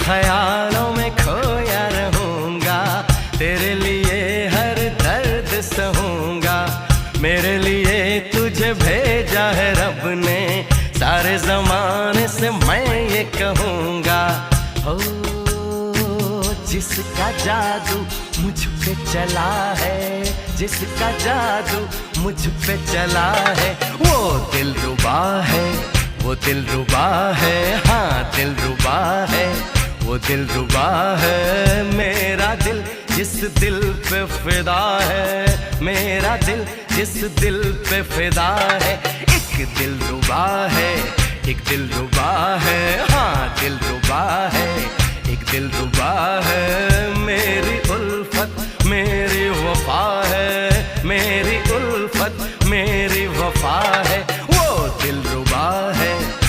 ख्यालों में खोया रहूंगा, तेरे लिए हर दर्द सहूंगा। मेरे लिए तुझे भेजा है रब ने, सारे जमाने से मैं ये कहूंगा। हो जिसका जादू मुझ पे चला है, जिसका जादू मुझ पे चला है, वो दिलरुबा है, वो दिलरुबा है, हाँ दिलरुबा है, वो दिलरुबा है। मेरा दिल जिस दिल पे फिदा है, मेरा दिल जिस दिल पे फिदा है, एक दिलरुबा है, एक दिलरुबा है, हाँ दिलरुबा है, एक दिलरुबा है।